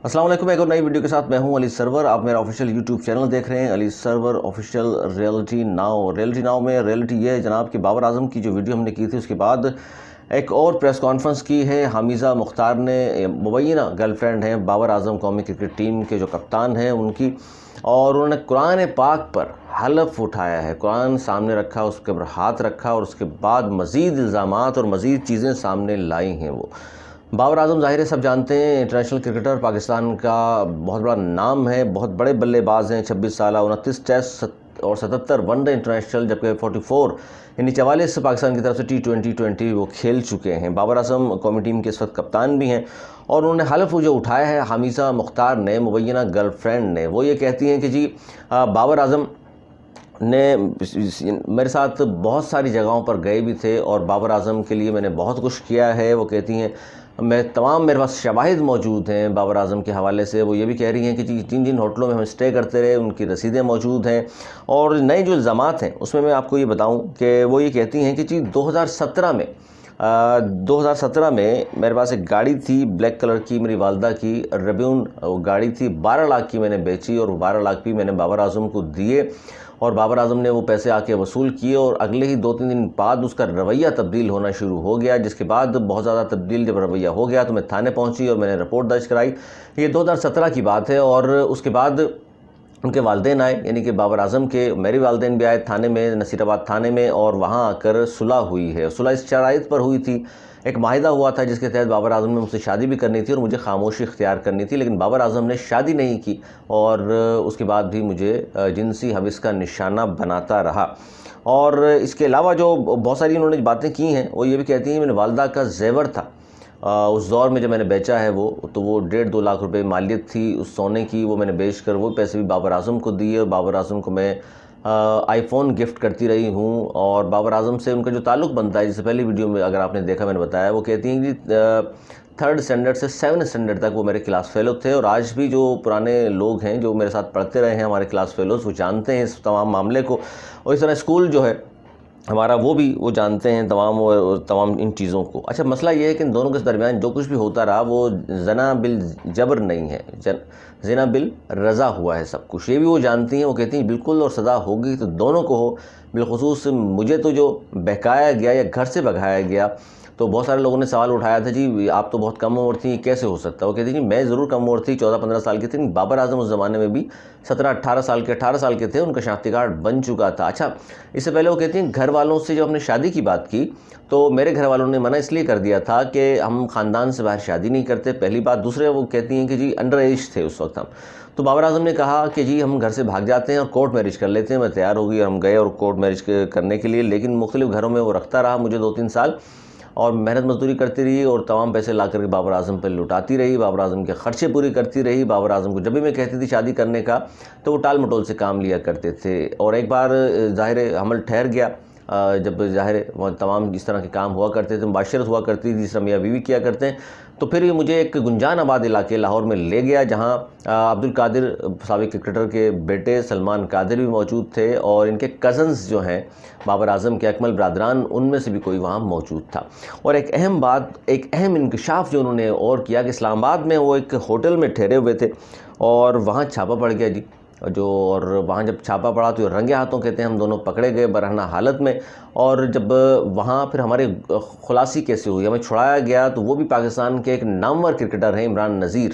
السلام علیکم، ایک اور نئی ویڈیو کے ساتھ میں ہوں علی سرور۔ آپ میرا آفیشیل یوٹیوب چینل دیکھ رہے ہیں، علی سرور آفیشیل ریئلٹی ناؤ میں ریئلٹی یہ ہے جناب کہ بابر اعظم کی جو ویڈیو ہم نے کی تھی اس کے بعد ایک اور پریس کانفرنس کی ہے حمیزہ مختار نے، مبینہ گرل فرینڈ ہیں بابر اعظم قومی کرکٹ ٹیم کے جو کپتان ہیں ان کی، اور انہوں نے قرآن پاک پر حلف اٹھایا ہے، قرآن سامنے رکھا، اس کے اوپر ہاتھ رکھا اور اس کے بعد مزید الزامات اور مزید چیزیں سامنے لائی ہیں۔ وہ بابر اعظم ظاہر ہے سب جانتے ہیں، انٹرنیشنل کرکٹر، پاکستان کا بہت بڑا نام ہے، بہت بڑے بلے باز ہیں، 26 سالہ، 29 ٹیسٹ اور 77 ون ڈے انٹرنیشنل، جبکہ 44 یعنی 44 پاکستان کی طرف سے T20 وہ کھیل چکے ہیں۔ بابر اعظم قومی ٹیم کے اس وقت کپتان بھی ہیں، اور انہوں نے حلف جو اٹھایا ہے حمیزہ مختار نے، مبینہ گرل فرینڈ نے، وہ یہ کہتی ہیں کہ جی بابر اعظم نے میرے ساتھ بہت ساری جگہوں پر گئے بھی تھے اور بابر اعظم کے لیے میں نے بہت کچھ کیا ہے۔ وہ کہتی ہیں میرے پاس شواہد موجود ہیں بابر اعظم کے حوالے سے۔ وہ یہ بھی کہہ رہی ہیں کہ جن جن ہوٹلوں میں ہم اسٹے کرتے رہے ان کی رسیدیں موجود ہیں، اور نئے جو الزامات ہیں اس میں آپ کو یہ بتاؤں کہ وہ یہ کہتی ہیں کہ 2017 میں میرے پاس ایک گاڑی تھی بلیک کلر کی، میری والدہ کی ریبیون گاڑی تھی، 12 لاکھ کی میں نے بیچی اور 12 لاکھ بھی میں نے بابر اعظم کو دیے، اور بابر اعظم نے وہ پیسے آ کے وصول کیے، اور اگلے ہی 2-3 دن بعد اس کا رویہ تبدیل ہونا شروع ہو گیا، جس کے بعد بہت زیادہ تبدیل جب رویہ ہو گیا تو میں تھانے پہنچی اور میں نے رپورٹ درج کرائی۔ یہ 2017 کی بات ہے، اور اس کے بعد ان کے والدین آئے، یعنی کہ بابر اعظم کے میرے والدین بھی آئے تھانے میں، نصیر آباد تھانے میں، اور وہاں آ کر صلح ہوئی ہے۔ صلح اس شرائط پر ہوئی تھی، ایک معاہدہ ہوا تھا جس کے تحت بابر اعظم نے مجھ سے شادی بھی کرنی تھی اور مجھے خاموشی اختیار کرنی تھی، لیکن بابر اعظم نے شادی نہیں کی اور اس کے بعد بھی مجھے جنسی حوث کا نشانہ بناتا رہا۔ اور اس کے علاوہ جو بہت ساری انہوں نے باتیں کی ہیں، وہ یہ بھی کہتی ہیں میرے والدہ کا زیور تھا اس دور میں جب میں نے بیچا ہے وہ 1.5-2 لاکھ روپے مالیت تھی اس سونے کی، وہ میں نے بیچ کر وہ پیسے بھی بابر اعظم کو دیے، اور بابر اعظم کو میں آئی فون گفٹ کرتی رہی ہوں، اور بابر اعظم سے ان کا جو تعلق بنتا ہے، جس سے پہلی ویڈیو میں اگر آپ نے دیکھا میں نے بتایا، وہ کہتی ہیں کہ 3rd اسٹینڈرڈ سے 7th اسٹینڈرڈ تک وہ میرے کلاس فیلو تھے، اور آج بھی جو پرانے لوگ ہیں جو میرے ساتھ پڑھتے رہے ہیں ہمارے کلاس فیلوز، وہ جانتے ہیں اس تمام معاملے کو، اور اس طرح اسکول جو ہے ہمارا وہ جانتے ہیں تمام ان چیزوں کو۔ اچھا، مسئلہ یہ ہے کہ ان دونوں کے درمیان جو کچھ بھی ہوتا رہا وہ زنا بالجبر نہیں ہے، زنا بالرضا ہوا ہے سب کچھ، یہ بھی وہ جانتی ہیں۔ وہ کہتی ہیں بالکل، اور سزا ہوگی تو دونوں کو ہو، بالخصوص مجھے تو جو بہکایا گیا یا گھر سے بھگایا گیا، تو بہت سارے لوگوں نے سوال اٹھایا تھا جی آپ تو بہت کم عمر تھی، یہ کیسے ہو سکتا ہے؟ وہ کہتی ہیں جی میں ضرور کم عمر تھی، 14-15 سال کی تھی، لیکن بابر اعظم اس زمانے میں بھی 17-18 سال کے تھے، ان کا شناختی کارڈ بن چکا تھا۔ اچھا، اس سے پہلے وہ کہتی ہیں گھر والوں سے جب ہم نے شادی کی بات کی تو میرے گھر والوں نے منع اس لیے کر دیا تھا کہ ہم خاندان سے باہر شادی نہیں کرتے، پہلی بات۔ دوسرے وہ کہتی ہیں کہ جی انڈر ایج تھے اس وقت ہم، تو بابر اعظم نے کہا کہ جی ہم گھر سے بھاگ جاتے ہیں اور کورٹ میرج کر لیتے ہیں۔ میں تیار ہو گئی اور ہم گئے اور کورٹ میرج کرنے کے لیے، لیکن مختلف گھروں میں وہ رکھتا رہا مجھے 2-3 سال، اور محنت مزدوری کرتی رہی اور تمام پیسے لا کر کے بابر اعظم پہ لٹاتی رہی، بابر اعظم کے خرچے پوری کرتی رہی۔ بابر اعظم کو جب بھی میں کہتی تھی شادی کرنے کا تو وہ ٹال مٹول سے کام لیا کرتے تھے، اور ایک بار ظاہر حمل ٹھہر گیا، جب ظاہر تمام اس طرح کے کام ہوا کرتے تھے، مباشرت ہوا کرتی تھی جس طرح میاں بیوی کیا کرتے ہیں، تو پھر یہ مجھے ایک گنجان آباد علاقے لاہور میں لے گیا، جہاں عبدالقادر سابق کرکٹر کے بیٹے سلمان قادر بھی موجود تھے، اور ان کے کزنز جو ہیں بابر اعظم کے اکمل برادران، ان میں سے بھی کوئی وہاں موجود تھا۔ اور ایک اہم بات، ایک اہم انکشاف جو انہوں نے اور کیا کہ اسلام آباد میں وہ ایک ہوٹل میں ٹھہرے ہوئے تھے اور وہاں چھاپا پڑ گیا جی، اور وہاں جب چھاپا پڑا تو رنگے ہاتھوں کہتے ہیں ہم دونوں پکڑے گئے برہنہ حالت میں، اور جب وہاں پھر ہمارے خلاصی کیسے ہوئی، ہمیں چھڑایا گیا، تو وہ بھی پاکستان کے ایک نامور کرکٹر ہیں عمران نذیر،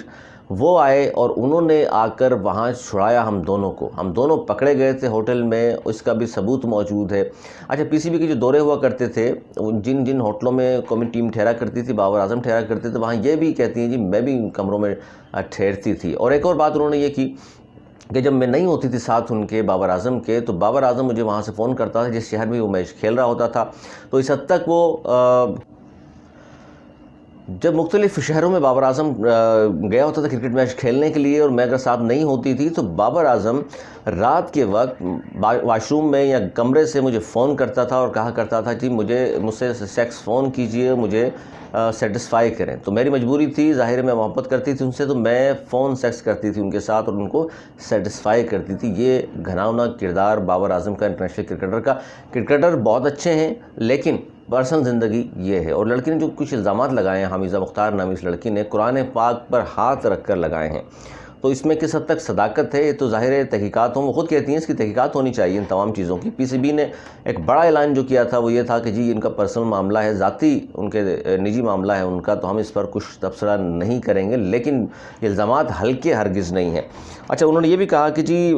وہ آئے اور انہوں نے آ کر وہاں چھڑایا ہم دونوں کو، ہم دونوں پکڑے گئے تھے ہوٹل میں، اس کا بھی ثبوت موجود ہے۔ اچھا، PCB کے جو دورے ہوا کرتے تھے، جن جن ہوٹلوں میں قومی ٹیم ٹھہرا کرتی تھی، بابر اعظم ٹھہرا کرتے تھے، وہاں یہ بھی کہتی ہیں جی میں بھی ان کمروں میں ٹھہرتی تھی۔ اور ایک اور بات انہوں نے یہ کی کہ جب میں نہیں ہوتی تھی ساتھ ان کے بابر اعظم کے، تو بابر اعظم مجھے وہاں سے فون کرتا تھا جس شہر میں وہ میچ کھیل رہا ہوتا تھا، تو اس حد تک وہ جب مختلف شہروں میں بابر اعظم گیا ہوتا تھا کرکٹ میچ کھیلنے کے لیے، اور میں اگر ساتھ نہیں ہوتی تھی تو بابر اعظم رات کے وقت واش روم میں یا کمرے سے مجھے فون کرتا تھا اور کہا کرتا تھا جی مجھ سے سیکس فون کیجئے، مجھے سیٹسفائی کریں. تو میری مجبوری تھی، ظاہر میں محبت کرتی تھی ان سے، تو میں فون سیکس کرتی تھی ان کے ساتھ اور ان کو سیٹسفائی کرتی تھی. یہ گھناؤنا کردار بابر اعظم کا، انٹرنیشنل کرکٹر کا. کرکٹر بہت اچھے ہیں لیکن پرسنل زندگی یہ ہے. اور لڑکی نے جو کچھ الزامات لگائے ہیں، حمیزہ مختار نامی اس لڑکی نے قرآن پاک پر ہاتھ رکھ کر لگائے ہیں، تو اس میں کس حد تک صداقت ہے یہ تو ظاہر ہے تحقیقات ہوں. وہ خود کہتی ہیں اس کی تحقیقات ہونی چاہیے ان تمام چیزوں کی. پی سی بی نے ایک بڑا اعلان جو کیا تھا وہ یہ تھا کہ جی ان کا پرسنل معاملہ ہے، ذاتی ان کے نجی معاملہ ہے ان کا، تو ہم اس پر کچھ تبصرہ نہیں کریں گے، لیکن یہ الزامات ہلکے ہرگز نہیں ہیں. اچھا، انہوں نے یہ بھی کہا کہ جی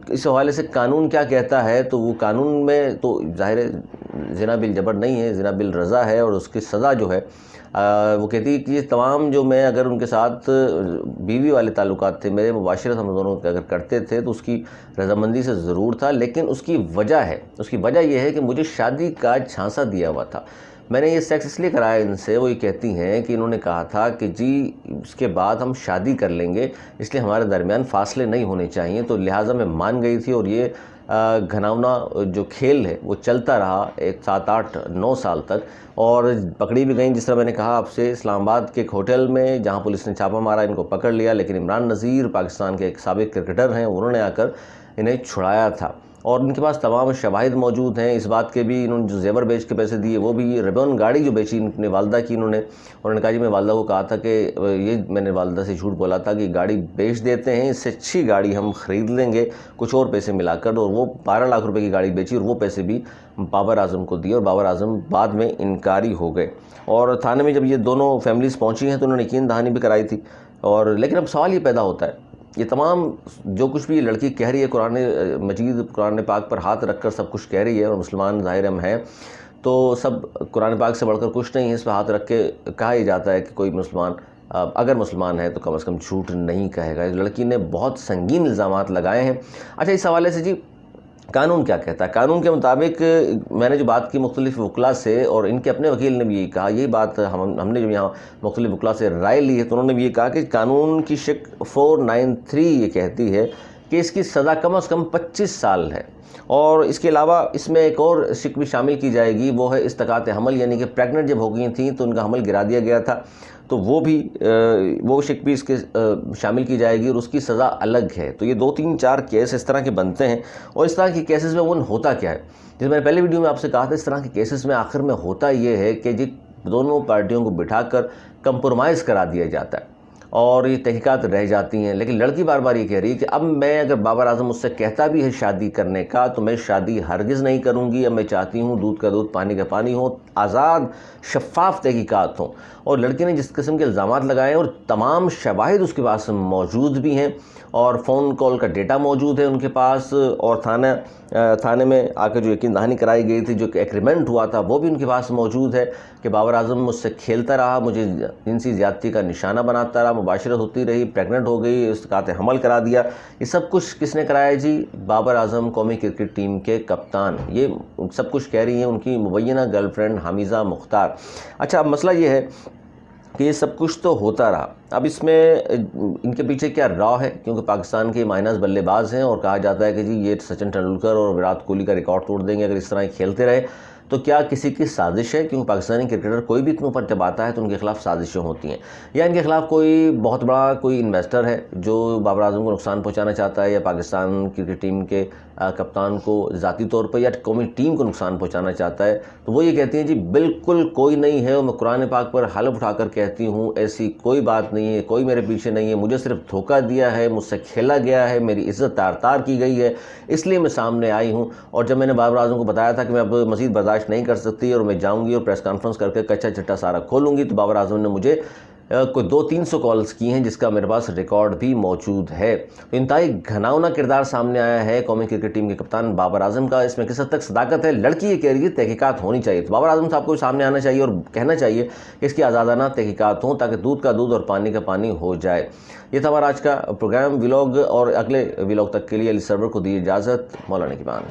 اس حوالے سے قانون کیا کہتا ہے، تو وہ قانون میں تو ظاہر زنا بالجبر نہیں ہے، زنا بالرضا ہے، اور اس کی سزا جو ہے وہ کہتی ہے کہ یہ تمام جو میں اگر ان کے ساتھ بیوی والے تعلقات تھے، میرے مباشرت ہم دونوں اگر کرتے تھے تو اس کی رضامندی سے ضرور تھا، لیکن اس کی وجہ ہے، اس کی وجہ یہ ہے کہ مجھے شادی کا جھانسا دیا ہوا تھا. میں نے یہ سیکس اس لیے کرایا ان سے. وہ یہ کہتی ہیں کہ انہوں نے کہا تھا کہ جی اس کے بعد ہم شادی کر لیں گے، اس لیے ہمارے درمیان فاصلے نہیں ہونے چاہیے، تو لہٰذا میں مان گئی تھی. اور یہ گھناؤنا جو کھیل ہے وہ چلتا رہا 7 8 9 سال تک، اور پکڑی بھی گئیں. جس طرح میں نے کہا آپ سے، اسلام آباد کے ایک ہوٹل میں جہاں پولیس نے چھاپہ مارا ان کو پکڑ لیا، لیکن عمران نذیر پاکستان کے ایک سابق کرکٹر ہیں، انہوں نے آ کر انہیں چھڑایا تھا، اور ان کے پاس تمام شواہد موجود ہیں اس بات کے بھی. انہوں نے جو زیور بیچ کے پیسے دیے وہ بھی، ریبون گاڑی جو بیچی اپنی والدہ کی انہوں نے کہا جی میں والدہ کو کہا تھا کہ یہ میں نے والدہ سے جھوٹ بولا تھا کہ گاڑی بیچ دیتے ہیں، اس سے اچھی گاڑی ہم خرید لیں گے کچھ اور پیسے ملا کر، اور وہ 12 لاکھ روپے کی گاڑی بیچی اور وہ پیسے بھی بابر اعظم کو دیے، اور بابر اعظم بعد میں انکاری ہو گئے. اور تھانے میں جب یہ دونوں فیملیز پہنچی ہیں تو انہوں نے یقین دہانی بھی کرائی تھی. اور لیکن اب سوال یہ پیدا ہوتا ہے، یہ تمام جو کچھ بھی یہ لڑکی کہہ رہی ہے، قرآن مجید قرآن پاک پر ہاتھ رکھ کر سب کچھ کہہ رہی ہے، اور مسلمان ظاہر ہم ہیں تو سب قرآن پاک سے بڑھ کر کچھ نہیں ہے، اس پہ ہاتھ رکھ کے کہا ہی جاتا ہے کہ کوئی مسلمان اگر مسلمان ہے تو کم از کم جھوٹ نہیں کہے گا. لڑکی نے بہت سنگین الزامات لگائے ہیں. اچھا، اس حوالے سے جی قانون کیا کہتا ہے؟ قانون کے مطابق میں نے جو بات کی مختلف وکلاء سے، اور ان کے اپنے وکیل نے بھی یہی کہا، یہی بات ہم نے جو یہاں مختلف وکلاء سے رائے لی ہے تو انہوں نے بھی یہ کہا کہ قانون کی شک 493 یہ کہتی ہے کہ اس کی سزا کم از کم 25 سال ہے. اور اس کے علاوہ اس میں ایک اور شک بھی شامل کی جائے گی، وہ ہے استقاط حمل، یعنی کہ پریگننٹ جب ہو گئی تھیں تو ان کا حمل گرا دیا گیا تھا، تو وہ شک بھی اس کے شامل کی جائے گی، اور اس کی سزا الگ ہے. تو یہ 2 3 4 کیس اس طرح کے بنتے ہیں. اور اس طرح کے کیسز میں ہوتا کیا ہے، جس میں نے پہلے ویڈیو میں آپ سے کہا تھا، اس طرح کے کیسز میں آخر میں ہوتا یہ ہے کہ جی دونوں پارٹیوں کو بٹھا کر کمپرومائز کرا دیا جاتا ہے، اور یہ تحقیقات رہ جاتی ہیں. لیکن لڑکی بار بار یہ کہہ رہی ہے کہ اب میں اگر بابر اعظم مجھ سے کہتا بھی ہے شادی کرنے کا تو میں شادی ہرگز نہیں کروں گی. اب میں چاہتی ہوں دودھ کا دودھ پانی کا پانی ہو، آزاد شفاف تحقیقات ہوں. اور لڑکی نے جس قسم کے الزامات لگائے ہیں، اور تمام شواہد اس کے پاس موجود بھی ہیں، اور فون کال کا ڈیٹا موجود ہے ان کے پاس، اور تھانے میں آ کے جو یقین دہانی کرائی گئی تھی، جو کہ ایگریمنٹ ہوا تھا، وہ بھی ان کے پاس موجود ہے کہ بابر اعظم مجھ سے کھیلتا رہا، مجھے جنسی زیادتی کا نشانہ بناتا رہا، مباشرت ہوتی رہی، پریگننٹ ہو گئی، استقاط حمل کرا دیا. یہ سب کچھ کس نے کرایا جی؟ بابر اعظم قومی کرکٹ ٹیم کے کپتان. یہ سب کچھ کہہ رہی ہیں ان کی مبینہ گرل فرینڈ حمیزہ مختار. اچھا، اب مسئلہ یہ ہے کہ یہ سب کچھ تو ہوتا رہا، اب اس میں ان کے پیچھے کیا را ہے؟ کیونکہ پاکستان کے مائنس بلے باز ہیں، اور کہا جاتا ہے کہ جی یہ سچن ٹنڈولکر اور وراٹ کوہلی کا ریکارڈ توڑ دیں گے اگر اس طرح کھیلتے رہے. تو کیا کسی کی سازش ہے؟ کیونکہ پاکستانی کرکٹر کوئی بھی اتنوں پر جب آتا ہے تو ان کے خلاف سازشیں ہوتی ہیں، یا ان کے خلاف کوئی بہت بڑا کوئی انویسٹر ہے جو بابر اعظم کو نقصان پہنچانا چاہتا ہے، یا پاکستان کرکٹ ٹیم کے کپتان کو ذاتی طور پر یا قومی ٹیم کو نقصان پہنچانا چاہتا ہے. تو وہ یہ کہتی ہیں جی بالکل کوئی نہیں ہے، اور میں قرآن پاک پر حلف اٹھا کر کہتی ہوں ایسی کوئی بات نہیں ہے، کوئی میرے پیچھے نہیں ہے، مجھے صرف دھوکہ دیا ہے، مجھ سے کھیلا گیا ہے، میری عزت تار تار کی گئی ہے، اس لیے میں سامنے آئی ہوں. اور جب میں نے بابر اعظم کو بتایا تھا کہ میں اب مزید برداشت نہیں کر سکتی اور میں جاؤں گی اور پریس کانفرنس کر کے کچا چٹا سارا کھولوں گی، تو بابر اعظم نے مجھے کوئی 200-300 کالز کی ہیں، جس کا میرے پاس ریکارڈ بھی موجود ہے. تو انتہائی گھناؤنا کردار سامنے آیا ہے قومی کرکٹ ٹیم کے کپتان بابر اعظم کا. اس میں کس حد تک صداقت ہے؟ لڑکی یہ کہہ رہی ہے تحقیقات ہونی چاہیے، تو بابر اعظم صاحب کو سامنے آنا چاہیے اور کہنا چاہیے کہ اس کی آزادانہ تحقیقات ہوں، تاکہ دودھ کا دودھ اور پانی کا پانی ہو جائے. یہ تھا ہمارا آج کا پروگرام ولاگ، اور اگلے ولاگ تک کے لیے علی سرور کو دی اجازت. مولانا کی بان.